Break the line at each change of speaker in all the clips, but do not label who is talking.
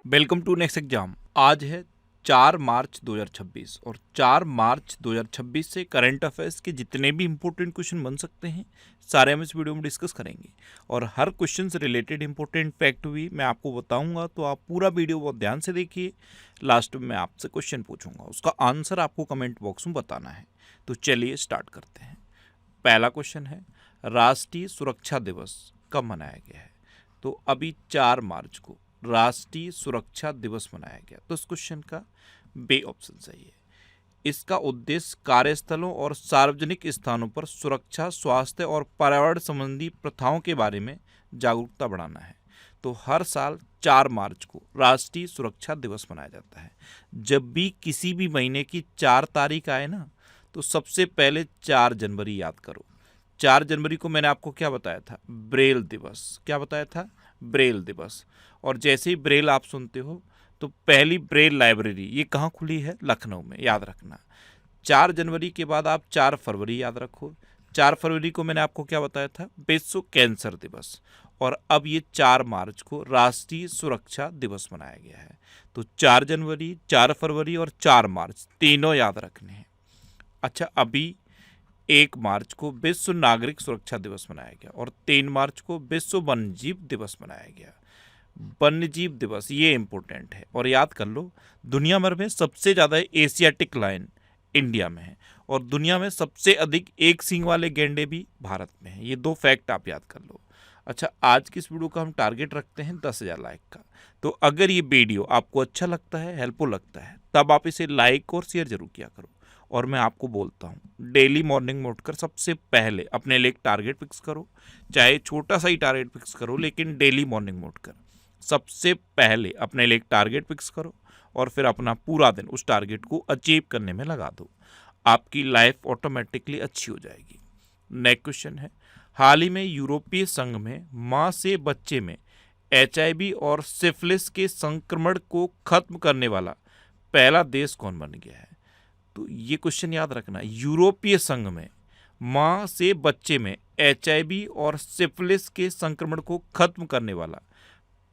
Welcome to next exam. आज है 4 मार्च 2026 और 4 मार्च 2026 से करंट अफेयर्स के जितने भी इंपॉर्टेंट क्वेश्चन बन सकते हैं सारे हम इस वीडियो में डिस्कस करेंगे और हर क्वेश्चन से रिलेटेड इंपॉर्टेंट फैक्ट भी मैं आपको बताऊंगा, तो आप पूरा वीडियो बहुत ध्यान से देखिए। लास्ट में मैं आपसे क्वेश्चन पूछूंगा, उसका आंसर आपको कमेंट बॉक्स में बताना है। तो चलिए स्टार्ट करते हैं। पहला क्वेश्चन है, राष्ट्रीय सुरक्षा दिवस कब मनाया गया है? तो अभी 4 मार्च को राष्ट्रीय सुरक्षा दिवस मनाया गया। तो इस क्वेश्चन का बी ऑप्शन सही है। इसका उद्देश्य कार्यस्थलों और सार्वजनिक स्थानों पर सुरक्षा, स्वास्थ्य और पर्यावरण संबंधी प्रथाओं के बारे में जागरूकता बढ़ाना है। तो हर साल 4 मार्च को राष्ट्रीय सुरक्षा दिवस मनाया जाता है। जब भी किसी भी महीने की 4 तारीख आए ना, तो सबसे पहले 4 जनवरी याद करो। 4 जनवरी को मैंने आपको क्या बताया था? ब्रेल दिवस। क्या बताया था? ब्रेल दिवस। और जैसे ही ब्रेल आप सुनते हो तो पहली ब्रेल लाइब्रेरी ये कहाँ खुली है? लखनऊ में, याद रखना। 4 जनवरी के बाद आप 4 फरवरी याद रखो। 4 फरवरी को मैंने आपको क्या बताया था? विश्व कैंसर दिवस। और अब ये 4 मार्च को राष्ट्रीय सुरक्षा दिवस मनाया गया है। तो 4 जनवरी, 4 फरवरी और 4 मार्च तीनों याद रखने हैं। अच्छा, अभी 1 मार्च को विश्व नागरिक सुरक्षा दिवस मनाया गया और 3 मार्च को विश्व वन्यजीव दिवस मनाया गया। वन्यजीव दिवस ये इम्पोर्टेंट है और याद कर लो, दुनिया भर में सबसे ज़्यादा एशियाटिक लायन इंडिया में है और दुनिया में सबसे अधिक एक सींग वाले गैंडे भी भारत में हैं। ये 2 फैक्ट आप याद कर लो। अच्छा, आज की इस वीडियो का हम टारगेट रखते हैं 10,000 लाइक का। तो अगर ये वीडियो आपको अच्छा लगता है, हेल्पफुल लगता है, तब आप इसे लाइक और शेयर जरूर किया करो। और मैं आपको बोलता हूँ, डेली मॉर्निंग में उठकर सबसे पहले अपने लिए एक टारगेट फिक्स करो। चाहे छोटा सा ही टारगेट फिक्स करो, लेकिन डेली मॉर्निंग में उठकर सबसे पहले अपने लिए एक टारगेट फिक्स करो और फिर अपना पूरा दिन उस टारगेट को अचीव करने में लगा दो। आपकी लाइफ ऑटोमेटिकली अच्छी हो जाएगी। नेक्स्ट क्वेश्चन है, हाल ही में यूरोपीय संघ में मां से बच्चे में HIV और सिफिलिस के संक्रमण को खत्म करने वाला पहला देश कौन बन गया है? तो ये क्वेश्चन याद रखना। यूरोपीय संघ में मां से बच्चे में HIV और सिफिलिस के संक्रमण को खत्म करने वाला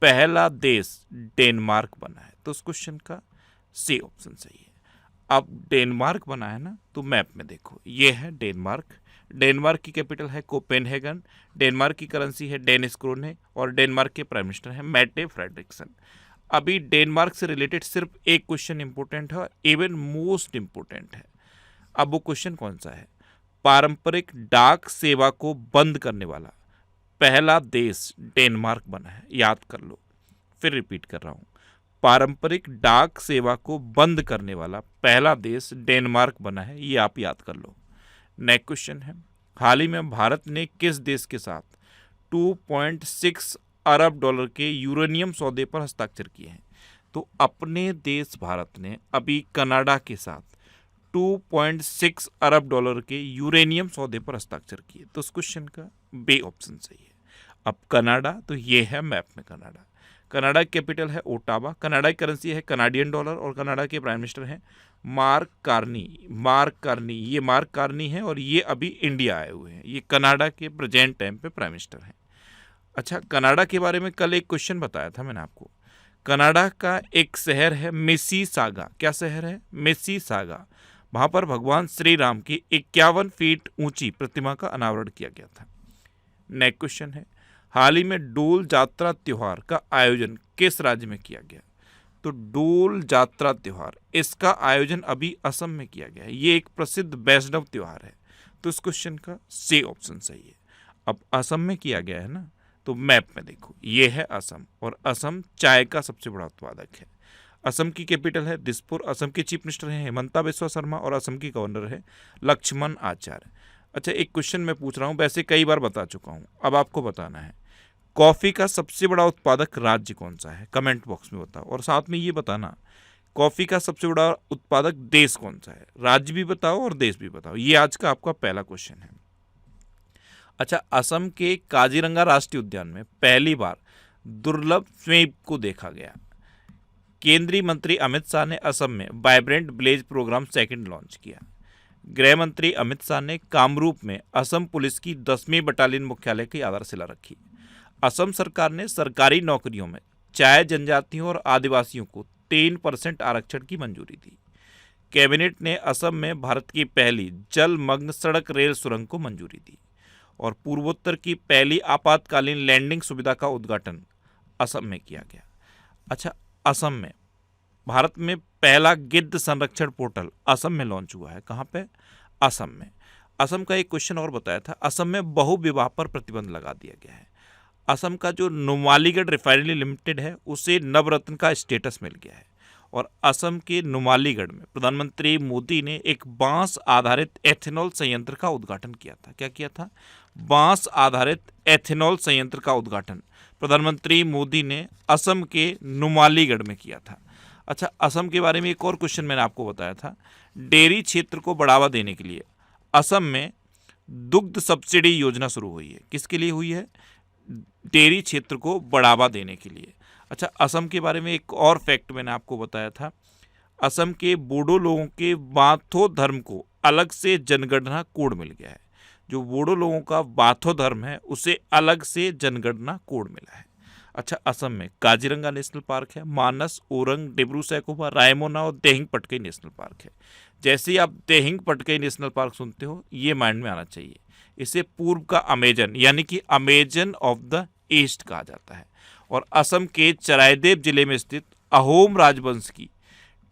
पहला देश डेनमार्क बना है। तो उस क्वेश्चन का सी ऑप्शन सही है। अब डेनमार्क बना है ना, तो मैप में देखो, ये है डेनमार्क। डेनमार्क की कैपिटल है कोपेनहेगन। डेनमार्क की करेंसी है डेनिश क्रोने और डेनमार्क के प्राइम मिनिस्टर है मैटे फ्रेडरिक्सन। अभी डेनमार्क से रिलेटेड सिर्फ एक क्वेश्चन इंपॉर्टेंट है, इवन मोस्ट इंपॉर्टेंट है। अब वो क्वेश्चन कौन सा है? पारंपरिक डाक सेवा को बंद करने वाला पहला देश डेनमार्क बना है। याद कर लो, फिर रिपीट कर रहा हूं, पारंपरिक डाक सेवा को बंद करने वाला पहला देश डेनमार्क बना है। ये आप याद कर लो। नेक्स्ट क्वेश्चन है, हाल ही में भारत ने किस देश के साथ 2.6 अरब डॉलर के यूरेनियम सौदे पर हस्ताक्षर किए हैं? तो अपने देश भारत ने अभी कनाडा के साथ 2.6 अरब डॉलर के यूरेनियम सौदे पर हस्ताक्षर किए। तो उस क्वेश्चन का बी ऑप्शन सही है। अब कनाडा, तो ये है मैप में कनाडा। कनाडा की कैपिटल है ओटावा। कनाडा की करेंसी है कनाडियन डॉलर और कनाडा के प्राइम मिनिस्टर हैं मार्क कार्नी। ये मार्क कार्नी है और ये अभी इंडिया आए हुए हैं। ये कनाडा के प्रेजेंट टाइम पे प्राइम मिनिस्टर हैं। अच्छा, कनाडा के बारे में कल एक क्वेश्चन बताया था मैंने आपको। कनाडा का एक शहर है मिसिसागा। क्या शहर है? मिसिसागा। वहां पर भगवान श्री राम की 51 फीट ऊंची प्रतिमा का अनावरण किया गया था। नेक्स्ट क्वेश्चन है, हाल ही में डोल जात्रा त्योहार का आयोजन किस राज्य में किया गया? तो डोल जात्रा त्योहार, इसका आयोजन अभी असम में किया गया है। ये एक प्रसिद्ध वैष्णव त्योहार है। तो इस क्वेश्चन का सी ऑप्शन सही है। अब असम में किया गया है ना, तो मैप में देखो, ये है असम और असम चाय का सबसे बड़ा उत्पादक है। असम की कैपिटल है दिसपुर। असम के चीफ मिनिस्टर हैं हेमंता बिस्वा शर्मा और असम की गवर्नर है लक्ष्मण आचार्य। अच्छा, एक क्वेश्चन मैं पूछ रहा हूँ, वैसे कई बार बता चुका हूँ, अब आपको बताना है, कॉफ़ी का सबसे बड़ा उत्पादक राज्य कौन सा है? कमेंट बॉक्स में बताओ। और साथ में ये बताना, कॉफ़ी का सबसे बड़ा उत्पादक देश कौन सा है? राज्य भी बताओ और देश भी बताओ। ये आज का आपका पहला क्वेश्चन है। अच्छा, असम के काजीरंगा राष्ट्रीय उद्यान में पहली बार दुर्लभ स्वेप को देखा गया। केंद्रीय मंत्री अमित शाह ने असम में vibrant village programme second launch किया। गृह मंत्री अमित शाह ने कामरूप में असम पुलिस की 10वीं बटालियन मुख्यालय की आधारशिला रखी। असम सरकार ने सरकारी नौकरियों में चाय जनजातियों और आदिवासियों को 3% आरक्षण की मंजूरी दी। कैबिनेट ने असम में भारत की पहली जलमग्न सड़क रेल सुरंग को मंजूरी दी। और पूर्वोत्तर की पहली आपातकालीन लैंडिंग सुविधा का उद्घाटन असम में किया गया। अच्छा, असम में भारत में पहला गिद्ध संरक्षण पोर्टल असम में लॉन्च हुआ है। कहाँ पे? असम में। असम का एक क्वेश्चन और बताया था, असम में बहुविवाह पर प्रतिबंध लगा दिया गया है। असम का जो नुमालीगढ़ रिफाइनरी लिमिटेड है उसे नवरत्न का स्टेटस मिल गया है। और असम के नुमालीगढ़ में प्रधानमंत्री मोदी ने एक बांस आधारित एथेनॉल संयंत्र का उद्घाटन किया था। क्या किया था? बांस आधारित एथेनॉल संयंत्र का उद्घाटन प्रधानमंत्री मोदी ने असम के नुमालीगढ़ में किया था। अच्छा, असम के बारे में एक और क्वेश्चन मैंने आपको बताया था, डेयरी क्षेत्र को बढ़ावा देने के लिए असम में दुग्ध सब्सिडी योजना शुरू हुई है। किसके लिए हुई है? डेयरी क्षेत्र को बढ़ावा देने के लिए। अच्छा, असम के बारे में एक और फैक्ट मैंने आपको बताया था, असम के बोडो लोगों के बाथो धर्म को अलग से जनगणना कोड मिल गया है। जो बोडो लोगों का बाथो धर्म है उसे अलग से जनगणना कोड मिला है। अच्छा, असम में काजीरंगा नेशनल पार्क है, मानस, ओरंग, डिब्रू सैखोवा, रायमोना और देहिंग पटकई नेशनल पार्क है। जैसे ही आप देहिंग पटकई नेशनल पार्क सुनते हो ये माइंड में आना चाहिए, इसे पूर्व का अमेजन यानी कि अमेजन ऑफ द ईस्ट कहा जाता है। और असम के चरायदेव जिले में स्थित अहोम राजवंश की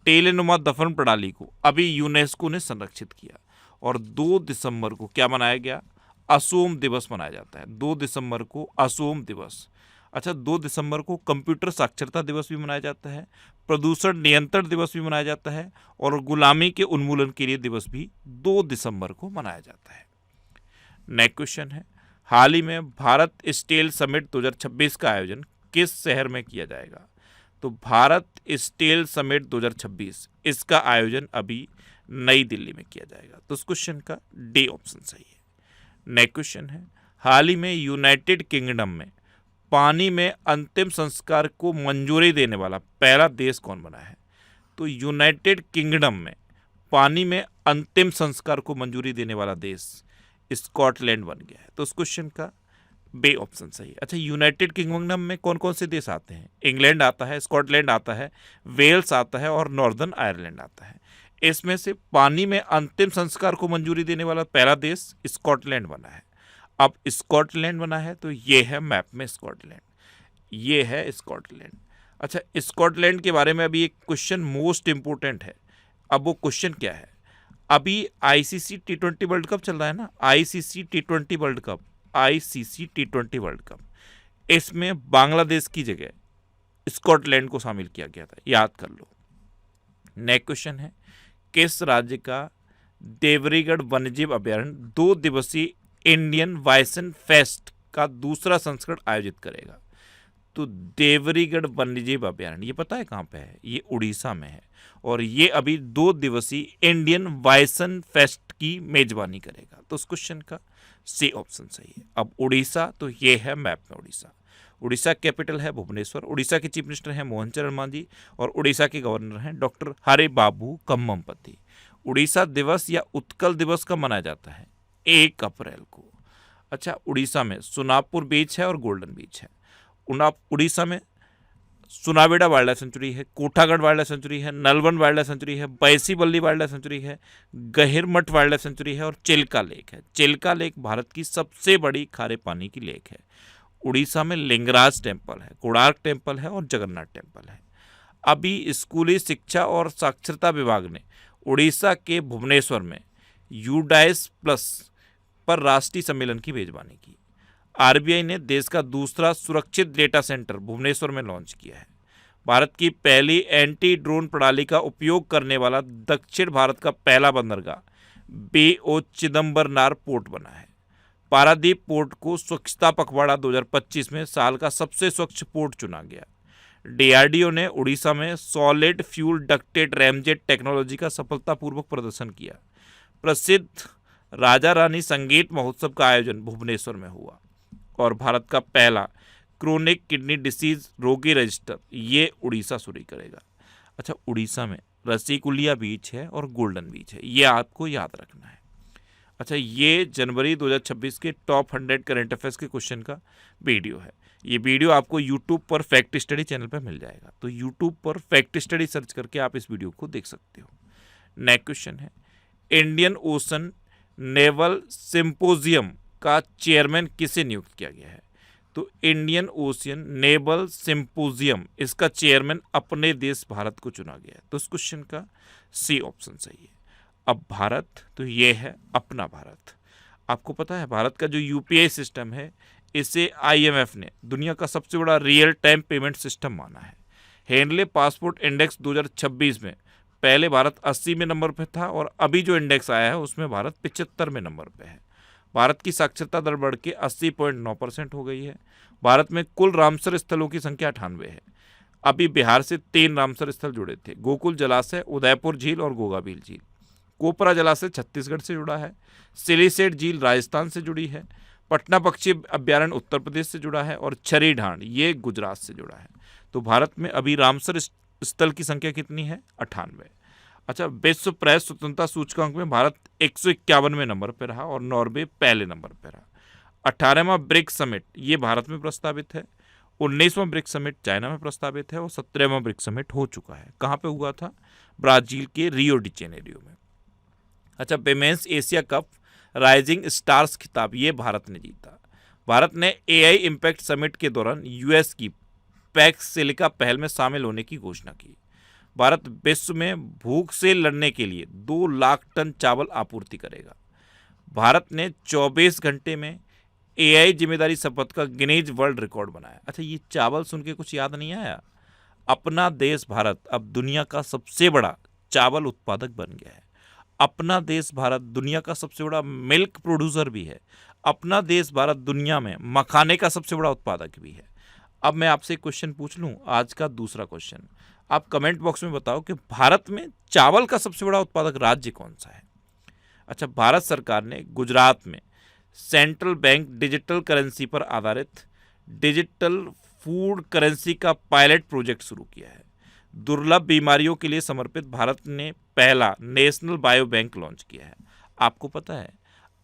टेलेनुमा दफन प्रणाली को अभी यूनेस्को ने संरक्षित किया। और 2 दिसंबर को क्या मनाया गया? असोम दिवस मनाया जाता है। 2 दिसंबर को असोम दिवस। अच्छा, 2 दिसंबर को कंप्यूटर साक्षरता दिवस भी मनाया जाता है, प्रदूषण नियंत्रण दिवस भी मनाया जाता है और गुलामी के उन्मूलन के लिए दिवस भी 2 दिसंबर को मनाया जाता है। नेक्स्ट क्वेश्चन है, हाल ही में भारत स्टील समिट 2026 का आयोजन किस शहर में किया जाएगा? तो भारत स्टील समिट 2026 इसका आयोजन अभी नई दिल्ली में किया जाएगा। तो उस क्वेश्चन का डी ऑप्शन सही है। नेक्स्ट क्वेश्चन है, हाल ही में यूनाइटेड किंगडम में पानी में अंतिम संस्कार को मंजूरी देने वाला पहला देश कौन बना है? तो यूनाइटेड किंगडम में पानी में अंतिम संस्कार को मंजूरी देने वाला देश स्कॉटलैंड बन गया है। तो उस क्वेश्चन का बे ऑप्शन सही है। अच्छा, यूनाइटेड किंगडम में कौन कौन से देश आते हैं? इंग्लैंड आता है, स्कॉटलैंड आता है, वेल्स आता है और नॉर्दर्न आयरलैंड आता है। इसमें से पानी में अंतिम संस्कार को मंजूरी देने वाला पहला देश स्कॉटलैंड बना है। अब स्कॉटलैंड बना है तो ये है मैप में स्कॉटलैंड, ये है स्कॉटलैंड। अच्छा, स्कॉटलैंड के बारे में अभी एक क्वेश्चन मोस्ट इंपोर्टेंट है। अब वो क्वेश्चन क्या है? अभी आईसीसी T20 वर्ल्ड कप चल रहा है ना, ICC T20 world cup, ICC T20 world cup, इसमें बांग्लादेश की जगह स्कॉटलैंड को शामिल किया गया था, याद कर लो। नेक्स्ट क्वेश्चन है, किस राज्य का देवरीगढ़ वन्यजीव अभ्यारण्य 2 दिवसीय इंडियन बाइसन फेस्ट का दूसरा संस्करण आयोजित करेगा? तो देवरीगढ़ वन्यजीव अभ्यारण्य ये पता है कहाँ पे है? ये उड़ीसा में है और ये अभी 2 दिवसीय इंडियन बाइसन फेस्ट की मेजबानी करेगा। तो उस क्वेश्चन का सी ऑप्शन सही है। अब उड़ीसा, तो ये है मैप में उड़ीसा। उड़ीसा कैपिटल है भुवनेश्वर। उड़ीसा के चीफ मिनिस्टर हैं मोहन चरण मांझी और उड़ीसा के गवर्नर हैं डॉक्टर हरे बाबू कम्ममपति। उड़ीसा दिवस या उत्कल दिवस कब मनाया जाता है? 1 अप्रैल को। अच्छा, उड़ीसा में सुनापुर बीच है और गोल्डन बीच है। उड़ीसा में सुनावेड़ा वाइल्ड लाइफ सेंचुरी है, कोठागढ़ वाइल्ड लाइफ सेंचुरी है, नलवन वाइल्ड लाइफ सेंचुरी है, बैसीबल्ली वाइल्ड लाइफ सेंचुरी है, गहिरमठ वाइल्ड लाइफ सेंचुरी है और चिल्का लेक है। चिल्का लेक भारत की सबसे बड़ी खारे पानी की लेक है। उड़ीसा में लिंगराज टेम्पल है, कोणार्क टेम्पल है और जगन्नाथ टेम्पल है। अभी स्कूली शिक्षा और साक्षरता विभाग ने उड़ीसा के भुवनेश्वर में यूडाइस प्लस पर राष्ट्रीय सम्मेलन की मेजबानी की। आरबीआई ने देश का दूसरा सुरक्षित डेटा सेंटर भुवनेश्वर में लॉन्च किया है। भारत की पहली एंटी ड्रोन प्रणाली का उपयोग करने वाला दक्षिण भारत का पहला बंदरगाह BO चिदम्बरनार पोर्ट बना है। पारादीप पोर्ट को स्वच्छता पखवाड़ा 2025 में साल का सबसे स्वच्छ पोर्ट चुना गया। डीआरडीओ ने उड़ीसा में solid fuel ducted ramjet technology का सफलतापूर्वक प्रदर्शन किया। प्रसिद्ध राजा रानी संगीत महोत्सव का आयोजन भुवनेश्वर में हुआ और भारत का पहला क्रोनिक किडनी डिसीज रोगी रजिस्टर ये उड़ीसा शुरू करेगा। अच्छा, उड़ीसा में रसीकुलिया बीच है और गोल्डन बीच है, ये आपको याद रखना है। अच्छा, ये जनवरी 2026 के टॉप 100 करंट अफेयर्स के क्वेश्चन का वीडियो है। ये वीडियो आपको यूट्यूब पर फैक्ट स्टडी चैनल पर मिल जाएगा, तो यूट्यूब पर फैक्ट स्टडी सर्च करके आप इस वीडियो को देख सकते हो। नेक्स्ट क्वेश्चन है, इंडियन ओशन नेवल सिंपोजियम का चेयरमैन किसे नियुक्त किया गया है? तो इंडियन ओशियन नेवल सिंपोजियम, इसका चेयरमैन अपने देश भारत को चुना गया है। तो इस क्वेश्चन का सी ऑप्शन सही है। अब भारत, तो ये है अपना भारत। आपको पता है भारत का जो यूपीआई सिस्टम है, इसे आईएमएफ ने दुनिया का सबसे बड़ा रियल टाइम पेमेंट सिस्टम माना है। हेनले पासपोर्ट इंडेक्स 2026 में पहले भारत 80वें नंबर पर था और अभी जो इंडेक्स आया है उसमें भारत 75वें नंबर पे है। भारत की साक्षरता दर बढ़ के 80.9% हो गई है। भारत में कुल रामसर स्थलों की संख्या 98 है। अभी बिहार से 3 रामसर स्थल जुड़े थे, गोकुल जलाशय, उदयपुर झील और गोगाबील झील। कोपरा जलाशय छत्तीसगढ़ से जुड़ा है। सिलीसेट झील राजस्थान से जुड़ी है। पटना पक्षी अभ्यारण्य उत्तर प्रदेश से जुड़ा है और छरी ढांड ये गुजरात से जुड़ा है। तो भारत में अभी रामसर स्थल की संख्या कितनी है? 98। अच्छा, विश्व प्रेस स्वतंत्रता सूचकांक में भारत 151वें नंबर पर रहा और नॉर्वे पहले नंबर पर रहा। 18वां ब्रिक्स समिट ये भारत में प्रस्तावित है। 19वां ब्रिक्स समिट चाइना में प्रस्तावित है और 17वां ब्रिक्स समिट हो चुका है। कहाँ पे हुआ था? ब्राजील के रियो डी जेनेरियो में। अच्छा, women's Asia cup rising stars खिताब ये भारत ने जीता। भारत ने एआई इम्पैक्ट समिट के दौरान यूएस की पैक्स सिलिका पहल में शामिल होने की घोषणा की। भारत विश्व में भूख से लड़ने के लिए 2 लाख टन चावल आपूर्ति करेगा। भारत ने 24 घंटे में एआई जिम्मेदारी शपथ का गिनीज वर्ल्ड रिकॉर्ड बनाया। अच्छा, ये चावल सुन के कुछ याद नहीं आया? अपना देश भारत अब दुनिया का सबसे बड़ा चावल उत्पादक बन गया है। अपना देश भारत दुनिया का सबसे बड़ा मिल्क प्रोड्यूसर भी है। अपना देश भारत दुनिया में मखाने का सबसे बड़ा उत्पादक भी है। अब मैं आपसे एक क्वेश्चन पूछ लूं, आज का दूसरा क्वेश्चन। आप कमेंट बॉक्स में बताओ कि भारत में चावल का सबसे बड़ा उत्पादक राज्य कौन सा है? अच्छा, भारत सरकार ने गुजरात में सेंट्रल बैंक डिजिटल करेंसी पर आधारित डिजिटल फूड करेंसी का पायलट प्रोजेक्ट शुरू किया है। दुर्लभ बीमारियों के लिए समर्पित भारत ने पहला नेशनल बायो बैंक लॉन्च किया है। आपको पता है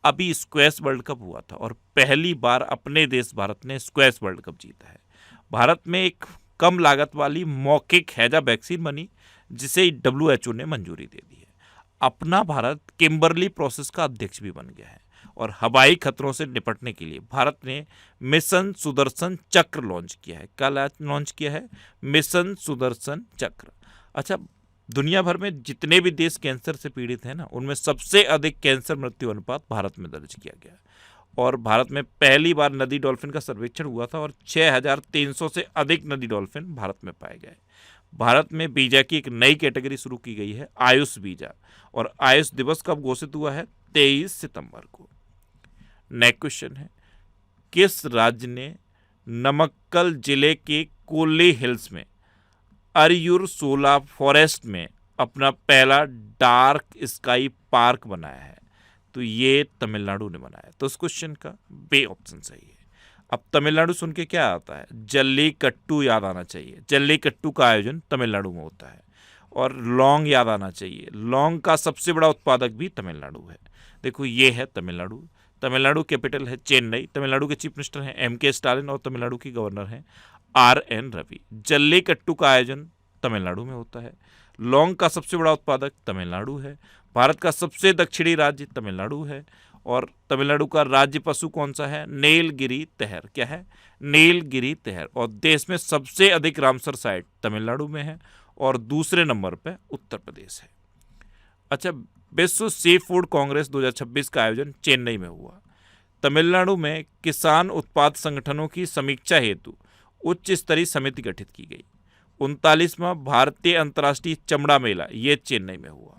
अभी स्क्वैश वर्ल्ड कप हुआ था और पहली बार अपने देश भारत ने स्क्वैश वर्ल्ड कप जीता है। भारत में एक कम लागत वाली मौखिक हैजा वैक्सीन बनी जिसे WHO ने मंजूरी दे दी है। अपना भारत किम्बरली प्रोसेस का अध्यक्ष भी बन गया है और हवाई खतरों से निपटने के लिए भारत ने मिशन सुदर्शन चक्र लॉन्च किया है। क्या लॉन्च किया है? मिशन सुदर्शन चक्र। अच्छा, दुनिया भर में जितने भी देश कैंसर से पीड़ित हैं ना, उनमें सबसे अधिक कैंसर मृत्यु अनुपात भारत में दर्ज किया गया। और भारत में पहली बार नदी डॉल्फिन का सर्वेक्षण हुआ था और 6300 से अधिक नदी डॉल्फिन भारत में पाए गए। भारत में वीजा की एक नई कैटेगरी शुरू की गई है, आयुष वीजा, और आयुष दिवस कब घोषित हुआ है? 23 सितंबर को। नेक्स्ट क्वेश्चन है, किस राज्य ने नमक्कल जिले के कोल्ली हिल्स में अरयुरसोला फॉरेस्ट में अपना पहला डार्क स्काई पार्क बनाया है? तो ये तमिलनाडु ने बनाया। तो इस क्वेश्चन का बी ऑप्शन सही है। अब तमिलनाडु सुन के क्या आता है? जल्लीकट्टू याद आना चाहिए। जल्लीकट्टू का आयोजन तमिलनाडु में होता है। और लौंग याद आना चाहिए। लौंग का सबसे बड़ा उत्पादक भी तमिलनाडु है। देखो, ये है तमिलनाडु। तमिलनाडु कैपिटल है चेन्नई। तमिलनाडु के चीफ मिनिस्टर हैं MK स्टालिन और तमिलनाडु की गवर्नर हैं RN रवि। जल्लीकट्टू का आयोजन तमिलनाडु में होता है। लौंग का सबसे बड़ा उत्पादक तमिलनाडु है। भारत का सबसे दक्षिणी राज्य तमिलनाडु है। और तमिलनाडु का राज्य पशु कौन सा है? नीलगिरी तहर। क्या है? नीलगिरी तहर। और देश में सबसे अधिक रामसर साइट तमिलनाडु में है और दूसरे नंबर पर उत्तर प्रदेश है। अच्छा, विश्व सी फूड कांग्रेस 2026 का आयोजन चेन्नई में हुआ। तमिलनाडु में किसान उत्पाद संगठनों की समीक्षा हेतु उच्च स्तरीय समिति गठित की गई। 39वां भारतीय अंतर्राष्ट्रीय चमड़ा मेला ये चेन्नई में हुआ।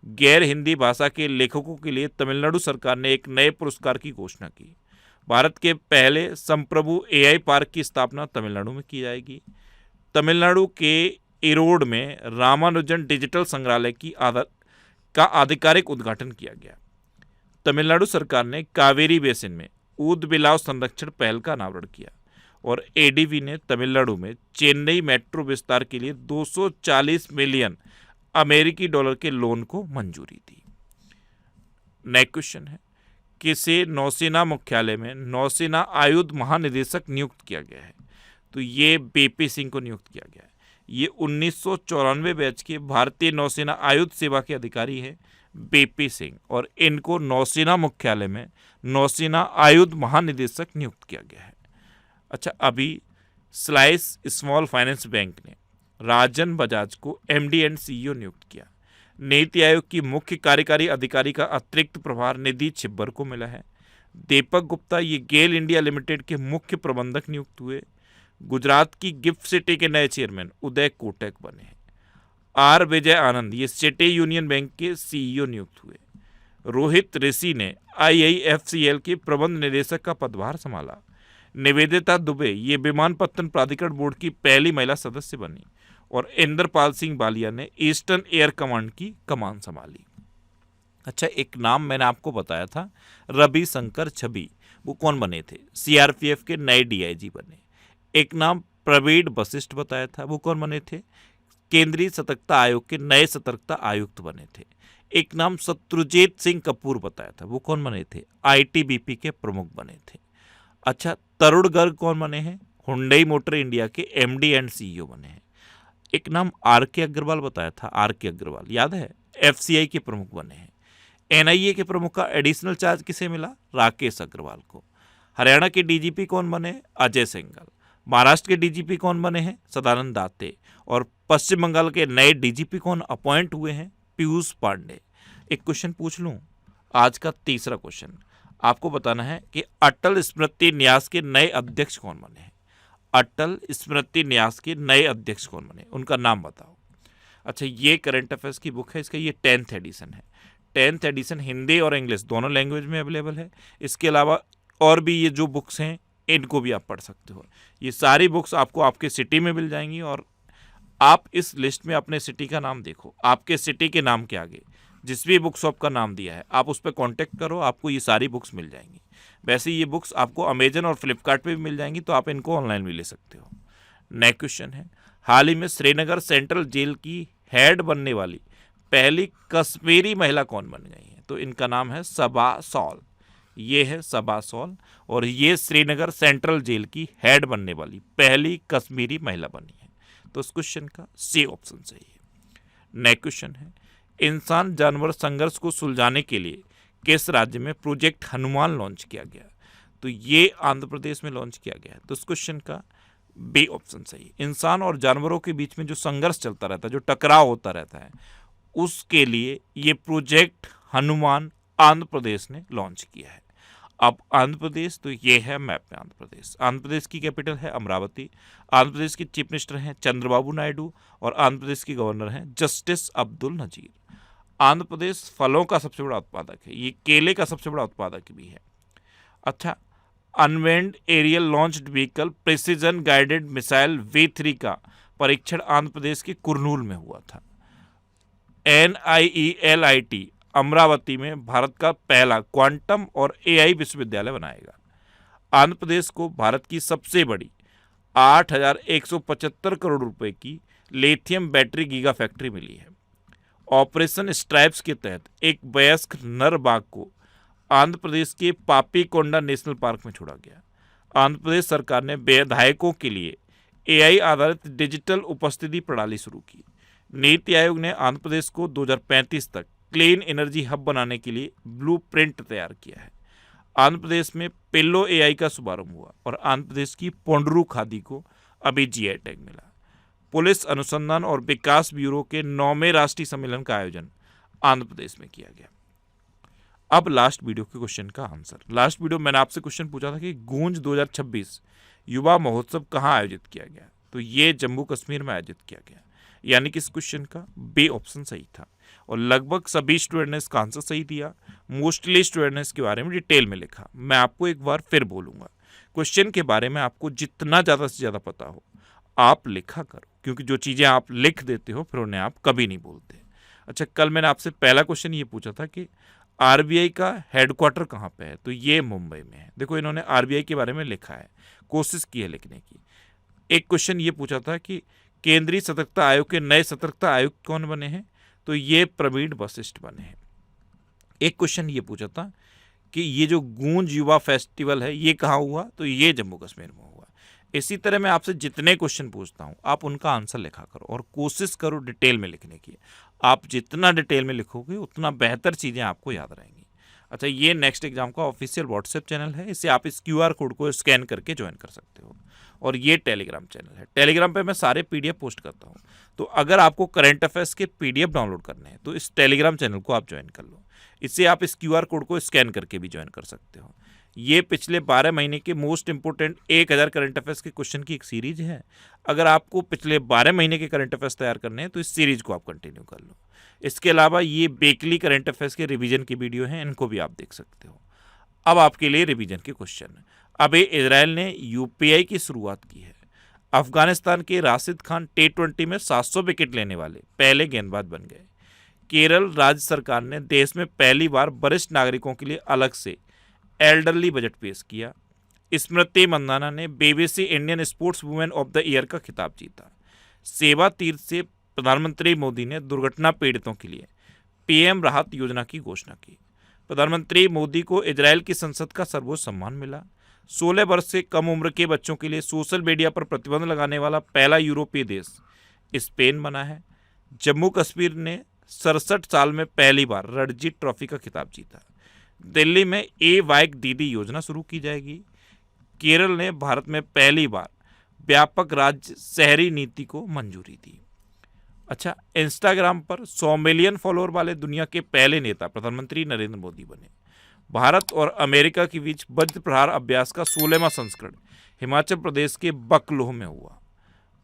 गैर हिंदी भाषा के लेखकों के लिए तमिलनाडु सरकार ने एक नए पुरस्कार की घोषणा की। भारत के पहले संप्रभु AI पार्क की स्थापना तमिलनाडु में की जाएगी। तमिलनाडु के इरोड में रामानुजन डिजिटल संग्रहालय का आधिकारिक उद्घाटन किया गया। तमिलनाडु सरकार ने कावेरी बेसिन में ऊदबिलाव संरक्षण पहल का अनावरण किया और ADB ने तमिलनाडु में चेन्नई मेट्रो विस्तार के लिए 240 मिलियन अमेरिकी डॉलर के लोन को मंजूरी दी। नेक्स्ट क्वेश्चन है, किसे नौसेना मुख्यालय में नौसेना आयुध महानिदेशक नियुक्त किया गया है? तो ये बीपी सिंह को नियुक्त किया गया है। ये 1994 बैच के भारतीय नौसेना आयुध सेवा के अधिकारी हैं बीपी सिंह, और इनको नौसेना मुख्यालय में नौसेना आयुध महानिदेशक नियुक्त किया गया है। अच्छा, अभी स्लाइस स्मॉल फाइनेंस बैंक ने राजन बजाज को एमडी एंड सीईओ नियुक्त किया। नीति आयोग की मुख्य कार्यकारी अधिकारी का अतिरिक्त प्रभार निधि छिब्बर को मिला है। दीपक गुप्ता ये गेल इंडिया लिमिटेड के मुख्य प्रबंधक नियुक्त हुए। गुजरात की गिफ्ट सिटी के नए चेयरमैन उदय कोटक बने हैं। आर विजय आनंद ये सिटी यूनियन बैंक के सीईओ नियुक्त हुए। रोहित ऋषि ने आईआईएफसीएल के प्रबंध निदेशक का पदभार संभाला। निवेदिता दुबे ये विमानपत्तन प्राधिकरण बोर्ड की पहली महिला सदस्य बनी, और इंद्रपाल सिंह बालिया ने ईस्टर्न एयर कमांड की कमान संभाली। अच्छा, एक नाम मैंने आपको बताया था, रवि शंकर छवि, वो कौन बने थे? सीआरपीएफ के नए डीआईजी बने। एक नाम प्रवीण वशिष्ठ बताया था, वो कौन बने थे? केंद्रीय सतर्कता आयोग के नए सतर्कता आयुक्त बने थे। एक नाम शत्रुजीत सिंह कपूर बताया था, वो कौन बने थे? आईटीबीपी के प्रमुख बने थे। अच्छा, तरुण गर्ग कौन बने हैं? हुंडई मोटर इंडिया के एमडी एंड सीईओ बने हैं। एक नाम आर के अग्रवाल बताया था, आर के अग्रवाल याद है? एफसीआई के प्रमुख बने हैं। एनआईए के प्रमुख का एडिशनल चार्ज किसे मिला? राकेश अग्रवाल को। हरियाणा के डीजीपी कौन बने? अजय सिंघल। महाराष्ट्र के डीजीपी कौन बने हैं? सदानंद दाते। और पश्चिम बंगाल के नए डीजीपी कौन अपॉइंट हुए हैं? पीयूष पांडे। एक क्वेश्चन पूछ लूं, आज का तीसरा क्वेश्चन आपको बताना है कि अटल स्मृति न्यास के नए अध्यक्ष कौन बने हैं? अटल स्मृति न्यास के नए अध्यक्ष कौन बने, उनका नाम बताओ। अच्छा, ये करंट अफेयर्स की बुक है, इसका ये 10th एडिशन है। 10th एडिशन हिंदी और इंग्लिश दोनों लैंग्वेज में अवेलेबल है। इसके अलावा और भी ये जो बुक्स हैं इनको भी आप पढ़ सकते हो। ये सारी बुक्स आपको आपके सिटी में मिल जाएंगी, और आप इस लिस्ट में अपने सिटी का नाम देखो, आपके सिटी के नाम के आगे जिस भी बुक शॉप का नाम दिया है आप उस पर कॉन्टैक्ट करो, आपको ये सारी बुक्स मिल जाएंगी। वैसे ये बुक्स आपको अमेजन और फ्लिपकार्ट पे भी मिल जाएंगी, तो आप इनको ऑनलाइन भी ले सकते हो। नेक्स्ट क्वेश्चन है, हाल ही में श्रीनगर सेंट्रल जेल की हेड बनने वाली पहली कश्मीरी महिला कौन बन गई है? तो इनका नाम है सबा सॉल। ये है सबा सॉल, और ये श्रीनगर सेंट्रल जेल की हेड बनने वाली पहली कश्मीरी महिला बनी है। तो इस क्वेश्चन का सी ऑप्शन सही है। नेक्स्ट क्वेश्चन है, इंसान जानवर संघर्ष को सुलझाने के लिए किस राज्य में प्रोजेक्ट हनुमान लॉन्च किया गया? तो ये आंध्र प्रदेश में लॉन्च किया गया है। तो इस क्वेश्चन का बी ऑप्शन सही। इंसान और जानवरों के बीच में जो संघर्ष चलता रहता है, जो टकराव होता रहता है, उसके लिए ये प्रोजेक्ट हनुमान आंध्र प्रदेश ने लॉन्च किया है। अब आंध्र प्रदेश, तो ये है मैप में आंध्र प्रदेश। आंध्र प्रदेश की कैपिटल है अमरावती। आंध्र प्रदेश के चीफ मिनिस्टर हैं चंद्रबाबू नायडू, और आंध्र प्रदेश के गवर्नर हैं जस्टिस अब्दुल नजीर। आंध्र प्रदेश फलों का सबसे बड़ा उत्पादक है, ये केले का सबसे बड़ा उत्पादक भी है। अच्छा, unmanned aerial launched vehicle precision guided missile V3 का परीक्षण आंध्र प्रदेश के कुरनूल में हुआ था। NIELIT अमरावती में भारत का पहला क्वांटम और AI विश्वविद्यालय बनाएगा। आंध्र प्रदेश को भारत की सबसे बड़ी 8,175 करोड़ रुपए की लिथियम बैटरी गीगा फैक्ट्री मिली है। ऑपरेशन स्ट्राइप्स के तहत एक वयस्क नर बाघ को आंध्र प्रदेश के पापीकोंडा नेशनल पार्क में छोड़ा गया। आंध्र प्रदेश सरकार ने विधायकों के लिए AI आधारित डिजिटल उपस्थिति प्रणाली शुरू की। नीति आयोग ने आंध्र प्रदेश को 2035 तक क्लीन एनर्जी हब बनाने के लिए ब्लूप्रिंट तैयार किया है। आंध्र प्रदेश में पिल्लो AI का शुभारंभ हुआ, और आंध्र प्रदेश की पोंडरू खादी को अभी GI टैग मिला। पुलिस अनुसंधान और विकास ब्यूरो के 9वें राष्ट्रीय सम्मेलन का आयोजन आंध्र प्रदेश में किया गया। अब लास्ट वीडियो के क्वेश्चन का आंसर। लास्ट वीडियो मैंने आपसे क्वेश्चन पूछा था कि गूंज 2026 युवा महोत्सव कहाँ आयोजित किया गया? तो ये जम्मू कश्मीर में आयोजित किया गया, यानी कि इस क्वेश्चन का बी ऑप्शन सही था। और लगभग सभी स्टूडेंट ने इसका आंसर सही दिया। मोस्टली स्टूडेंट ने इसके बारे में डिटेल में लिखा। मैं आपको एक बार फिर बोलूँगा, क्वेश्चन के बारे में आपको जितना ज़्यादा से ज़्यादा पता हो आप लिखा करो, क्योंकि जो चीज़ें आप लिख देते हो फिर उन्हें आप कभी नहीं बोलते। अच्छा, कल मैंने आपसे पहला क्वेश्चन ये पूछा था कि RBI का हेडक्वार्टर कहाँ पे है? तो ये मुंबई में है। देखो, इन्होंने RBI के बारे में लिखा है, कोशिश की है लिखने की। एक क्वेश्चन ये पूछा था कि केंद्रीय सतर्कता आयोग के नए सतर्कता आयुक्त कौन बने हैं? तो ये प्रवीण वशिष्ठ बने हैं। एक क्वेश्चन ये पूछा था कि ये जो गूंज युवा फेस्टिवल है ये कहाँ हुआ, तो ये जम्मू कश्मीर में हुआ। इसी तरह मैं आपसे जितने क्वेश्चन पूछता हूँ आप उनका आंसर लिखा करो और कोशिश करो डिटेल में लिखने की। आप जितना डिटेल में लिखोगे उतना बेहतर चीज़ें आपको याद रहेंगी। अच्छा, ये नेक्स्ट एग्जाम का ऑफिशियल व्हाट्सएप चैनल है, इसे आप इस QR कोड को स्कैन करके ज्वाइन कर सकते हो। और ये टेलीग्राम चैनल है, टेलीग्राम पे मैं सारे PDF पोस्ट करता हूँ। तो अगर आपको करंट अफेयर्स के PDF डाउनलोड करने हैं तो इस टेलीग्राम चैनल को आप ज्वाइन कर लो। इससे आप इस QR कोड को स्कैन करके भी ज्वाइन कर सकते हो। ये पिछले 12 महीने के मोस्ट इंपोर्टेंट 1000 करंट अफेयर्स के क्वेश्चन की एक सीरीज है। अगर आपको पिछले 12 महीने के करंट अफेयर्स तैयार करने हैं तो इस सीरीज को आप कंटिन्यू कर लो। इसके अलावा ये वीकली करंट अफेयर्स के रिवीजन की वीडियो हैं, इनको भी आप देख सकते हो। अब आपके लिए रिवीजन के क्वेश्चन। अभी इजराइल ने UPI की शुरुआत की है। अफगानिस्तान के राशिद खान T20 में 700 विकेट लेने वाले पहले गेंदबाज बन गए। केरल राज्य सरकार ने देश में पहली बार वरिष्ठ नागरिकों के लिए अलग से एल्डरली बजट पेश किया। स्मृति मंदाना ने BBC Indian sports women of the year का खिताब जीता। सेवा तीर्थ से प्रधानमंत्री मोदी ने दुर्घटना पीड़ितों के लिए PM राहत योजना की घोषणा की। प्रधानमंत्री मोदी को इजराइल की संसद का सर्वोच्च सम्मान मिला। 16 वर्ष से कम उम्र के बच्चों के लिए सोशल मीडिया पर प्रतिबंध लगाने वाला पहला यूरोपीय देश स्पेन बना है। जम्मू कश्मीर ने 67 साल में पहली बार रणजी ट्रॉफी का खिताब जीता। दिल्ली में बाइक दीदी योजना शुरू की जाएगी। केरल ने भारत में पहली बार व्यापक राज्य शहरी नीति को मंजूरी दी। अच्छा, इंस्टाग्राम पर 100 मिलियन फॉलोअर वाले दुनिया के पहले नेता प्रधानमंत्री नरेंद्र मोदी बने। भारत और अमेरिका के बीच वज्र प्रहार अभ्यास का 16वां संस्करण हिमाचल प्रदेश के बकलोह में हुआ।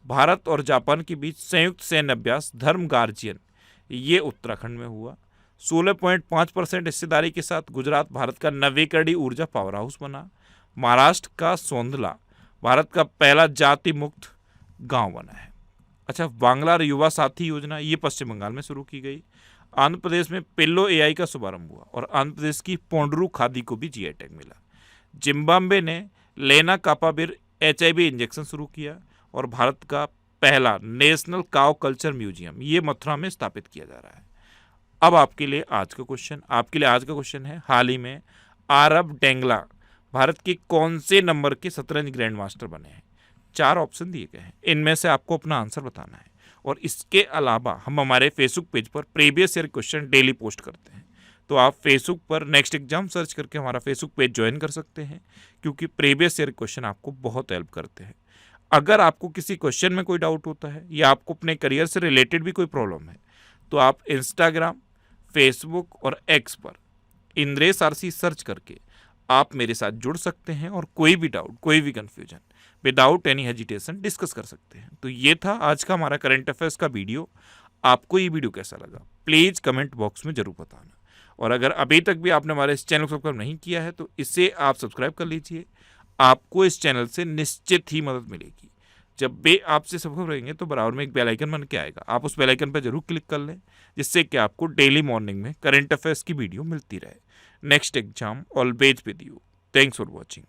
भारत और जापान के बीच संयुक्त सैन्य अभ्यास धर्म गार्जियन ये उत्तराखंड में हुआ। 16.5% हिस्सेदारी के साथ गुजरात भारत का नवीकरणीय ऊर्जा पावर हाउस बना। महाराष्ट्र का सोंदला भारत का पहला जाति मुक्त गांव बना है। अच्छा, बांग्ला युवा साथी योजना ये पश्चिम बंगाल में शुरू की गई। आंध्र प्रदेश में पिल्लो AI का शुभारंभ हुआ और आंध्र प्रदेश की पोंडरू खादी को भी GI टैग मिला। जिम्बाब्वे ने लेना कापाबिर HIV इंजेक्शन शुरू किया और भारत का पहला नेशनल काव कल्चर म्यूजियम ये मथुरा में स्थापित किया जा रहा है। अब आपके लिए आज का क्वेश्चन है, हाल ही में आरब डेंगला भारत के कौन से नंबर के शतरंज ग्रैंड मास्टर बने हैं? 4 ऑप्शन दिए गए हैं, इनमें से आपको अपना आंसर बताना है। और इसके अलावा हम हमारे फेसबुक पेज पर previous year question daily post करते हैं, तो आप फेसबुक पर नेक्स्ट एग्जाम सर्च करके हमारा फेसबुक पेज ज्वाइन कर सकते हैं, क्योंकि प्रीवियस ईयर क्वेश्चन आपको बहुत हेल्प करते हैं। अगर आपको किसी क्वेश्चन में कोई डाउट होता है या आपको अपने करियर से रिलेटेड भी कोई प्रॉब्लम है तो आप इंस्टाग्राम, फेसबुक और X पर इंद्रेश RC सर्च करके आप मेरे साथ जुड़ सकते हैं और कोई भी डाउट, कोई भी confusion without any hesitation discuss कर सकते हैं। तो ये था आज का हमारा करंट अफेयर्स का वीडियो। आपको ये वीडियो कैसा लगा प्लीज़ कमेंट बॉक्स में ज़रूर बताना। और अगर अभी तक भी आपने हमारे इस चैनल को सब्सक्राइब नहीं किया है तो इसे आप सब्सक्राइब कर लीजिए। आपको इस चैनल से निश्चित ही मदद मिलेगी। जब भी आपसे सब्सक्राइब रहेंगे तो बराबर में एक बेल आइकन बन के आएगा, आप उस बेल आइकन पर जरूर क्लिक कर लें, जिससे कि आपको डेली मॉर्निंग में करंट अफेयर्स की वीडियो मिलती रहे। Next exam always with you. Thanks for watching.